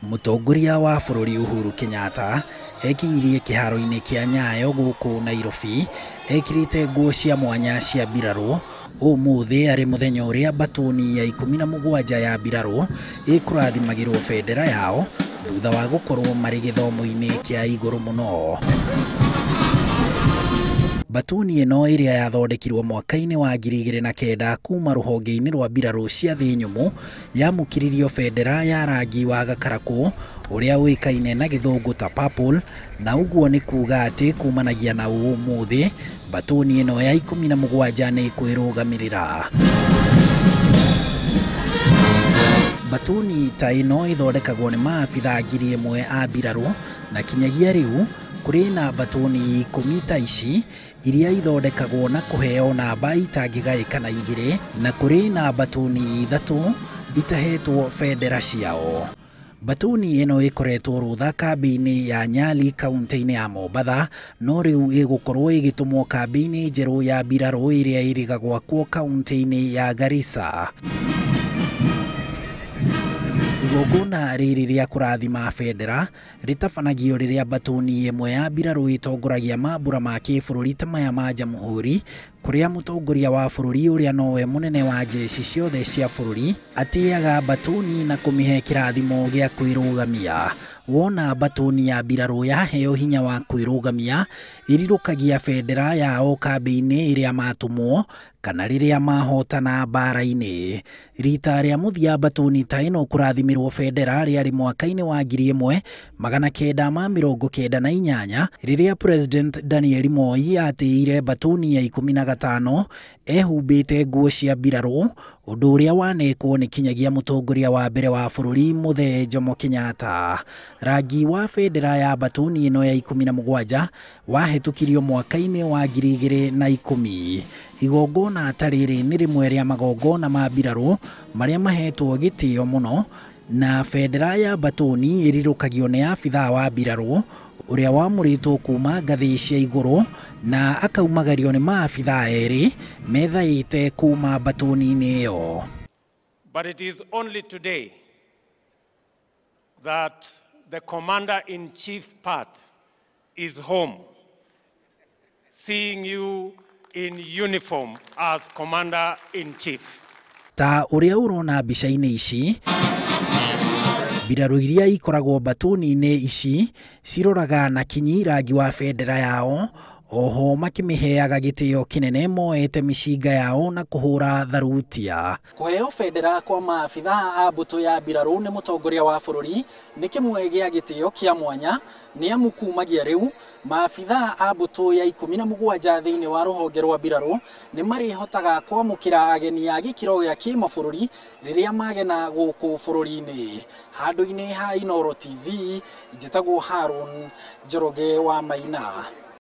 Mũtongoria wa bũrũri Uhuru Kenyatta ekinyirie kĩharo-inĩ kĩa Nyayo gũkũ Nairobi ekirĩte nguo cia mwanya cia mbirarũ. Umuthi arĩ mũthenya ũrĩa mbatuni ya 17 ya mbirarũ ĩkũrathimagĩrwo bendera yao thutha wa gũkorwo marĩ gĩthomo-ini kĩa iguru muno. Mbatuni ĩno ĩrĩa yathondekirwo mwaka-inĩ wa 2009 kuma rũhonge-inĩ rwa mbirarũ cia thĩ nyũmũ yamũkiririo bendera ya rangi wa gakarakũ ũrĩa ũĩkaine na gĩthũngũ ta purple, na ũguo nĩ kuuga atĩ kumanagia na umuthi mbatuni ĩno ya 17 nĩ kwĩrũgamĩrĩra. Mbatuni ta ĩno ĩthondekagwo nĩ maabitha 1000 a mbirarũ, na kinyagia rĩu kũrĩ na mbatuni 10 ta ici iria ithondekagwo na kũheo namba itangĩgaĩka na igĩrĩ, na kũrĩ na mbatuni 3 itahetwo bendera ciao. Mbatuni ĩno ĩkoretwo rũtha kambi-inĩ ya Nyali kaunti-inĩ ya Mombatha, no rĩu ĩgũkorwo ĩgĩtũmwo kambi-inĩ njerũ ya mbirarũ ĩrĩa ĩrĩga gwakwo kaunti-inĩ ya Garissa. Igongona rĩrĩ rĩa kurathima bendera rĩtabanagio rĩrĩa mbatuni ĩmwe ya mbirarũ ĩtongoragia mambura ma kĩbũrũri ta maya ma Jamhuri, kũrĩa mũtongoria wa bũrũri ũrĩa nowe mũnene wa jeshi ciothe cia bũrũri atĩaga mbatuni na kũmĩhe kĩrathimo gĩa kwĩrũgamia. Wona mbatuni ya mbirarũ yaheo hinya wa kwĩrũgamia, ĩrirũkagia bendera yao kambi-inĩ ĩrĩa matũmwo kana rĩrĩa mahotana mbara-inĩ. Rita rĩa mũthia mbatuni ta ĩno kũrathimirwo bendera rĩarĩ mwaka-inĩ wa 1998 rĩrĩa President Daniel Moi atĩire mbatuni ya 15 ehumbĩte nguo cia mbirarũ, ũndũ ũrĩa wanekwo nĩ kinyagia mũtongoria wa mbere wa bũrũri Mũthee Jomo Kenyatta. Rangi wa bendera ya mbatuni ĩno ya 17 wahetũkirio mwaka-inĩ wa 2010. Igongona ta rĩrĩ nĩ rĩmwe rĩa magongona ma mbirarũ marĩa mahetwo gĩtĩo mũno, na bendera ya mbatuni ĩrirũkagio nĩ abithaa wa mbirarũ ũrĩa wamũrĩtwo kuma ngathĩ cia igũrũ na akaumagario nĩ maabithaa erĩ methaĩte kuma mbatuni-inĩ ĩyo. But it is only today that the commander-in-chief part is home, seeing you in uniform as commander-in-chief. Ta ũrĩa ũrona mbica-inĩ ici, mbirarũ iria ikoraguo mbatuni-inĩ ici ciroraga na kinyi rangi wa bendera yao, oho makĩmĩheaga gĩtĩo kĩnene moete mĩcinga yao na kũhũra tharutia. Kũheo bendera kwa maabithaa a mbũtũ ya mbirarũ nĩ mũtongoria wa bũrũri nĩ kĩmwe gĩa gĩtĩo kĩa mwanya, nĩ amu kumagia rĩu maabithaa a mbũtũ ya 17 thĩinĩ wa rũhonge rwa mbirarũ nĩ marĩhotaga kwamũkĩra ageni a gĩkĩro gĩa kĩmabũrũri rĩrĩa magena gũkũ bũrũri-inĩ. Handũ-inĩ ha Inooro TV, njĩtagwo Harun Njoroge wa Maina.